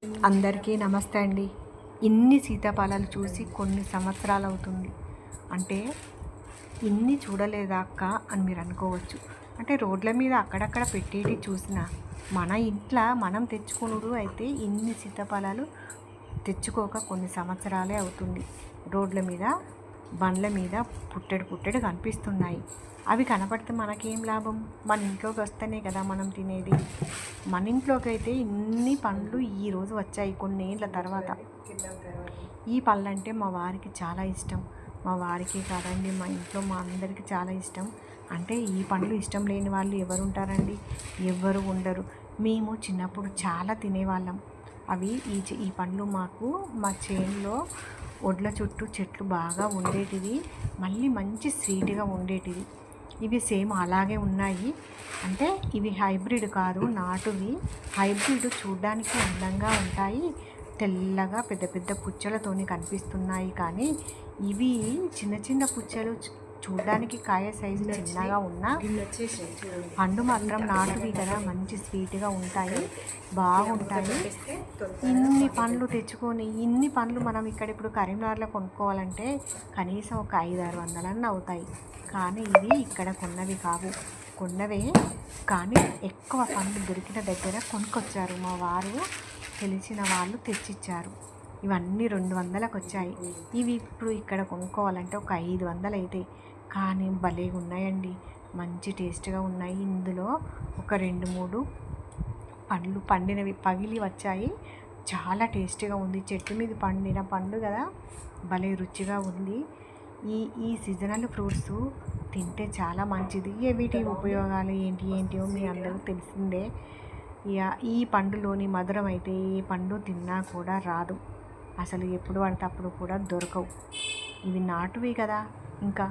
అందరికీ నమస్తే అండి. ఇన్ని సీతాఫలాలు చూసి కొన్ని సంవత్సరాలు అవుతుంది. అంటే ఇన్ని చూడలేదా అక్క అని మీరు అనుకోవచ్చు. అంటే రోడ్ల మీద అక్కడక్కడ పెట్టేటి చూసిన మన ఇంట్లో మనం తెచ్చుకునుడు అయితే ఇన్ని సీతాఫలాలు తెచ్చుకోక కొన్ని సంవత్సరాలే అవుతుంది. రోడ్ల మీద బండ్ల మీద పుట్టెడు కనిపిస్తున్నాయి. అవి కనపడితే మనకేం లాభం? మన ఇంట్లోకి వస్తేనే కదా మనం తినేది. మన ఇంట్లోకి అయితే ఇన్ని పండ్లు ఈరోజు వచ్చాయి కొన్నేళ్ళ తర్వాత. ఈ పళ్ళు అంటే మా వారికి చాలా ఇష్టం. మా వారికి కాదండి, మా ఇంట్లో మా అందరికీ చాలా ఇష్టం. అంటే ఈ పండ్లు ఇష్టం లేని వాళ్ళు ఎవరు ఉంటారండి? ఎవ్వరు ఉండరు. మేము చిన్నప్పుడు చాలా తినేవాళ్ళం. అవి ఈ పండ్లు మాకు మా చేనులో ఒడ్ల చుట్టూ చెట్లు బాగా ఉండేటివి. మళ్ళీ మంచి స్వీట్గా ఉండేటివి. ఇవి సేమ్ అలాగే ఉన్నాయి. అంటే ఇవి హైబ్రిడ్ కాదు, నాటువి. హైబ్రిడ్ చూడ్డానికి అందంగా ఉంటాయి, తెల్లగా పెద్ద పెద్ద పుచ్చలతోని కనిపిస్తున్నాయి. కానీ ఇవి చిన్న చిన్న పుచ్చలు, చూడ్డానికి కాయ సైజు చిన్నగా ఉన్నా పండు మాత్రం నాటువి కదా, మంచి స్వీట్గా ఉంటాయి, బాగుంటాయి. ఇన్ని పండ్లు తెచ్చుకొని ఇన్ని పండ్లు మనం ఇక్కడ ఇప్పుడు కరీంనగర్లో కొనుక్కోవాలంటే కనీసం ఒక 500-600 అవుతాయి. కానీ ఇవి ఇక్కడ కొన్నవి కావు, కొన్నవే. కానీ ఎక్కువ పండ్లు దొరికిన దగ్గర కొనుక్కొచ్చారు మా వారు, తెలిసిన వాళ్ళు తెచ్చిచ్చారు. ఇవన్నీ 200లకు వచ్చాయి. ఇవి ఇప్పుడు ఇక్కడ కొనుక్కోవాలంటే ఒక 500 అవుతాయి. కానీ భలేగా ఉన్నాయండి, మంచి టేస్ట్గా ఉన్నాయి. ఇందులో ఒక 2-3 పండ్లు పండినవి పగిలి వచ్చాయి. చాలా టేస్టీగా ఉంది. చెట్టు మీద పండిన పండు కదా, భలే రుచిగా ఉంది. ఈ సీజనల్ ఫ్రూట్స్ తింటే చాలా మంచిది. వీటి ఉపయోగాలు ఏంటియో మీ అందరికీ తెలిసిందే. ఈ పండులోని మధురం అయితే ఏ పండు తిన్నా కూడా రాదు. అసలు ఎప్పుడు పడితే అప్పుడు కూడా దొరకవు. ఇవి నాటువి కదా. ఇంకా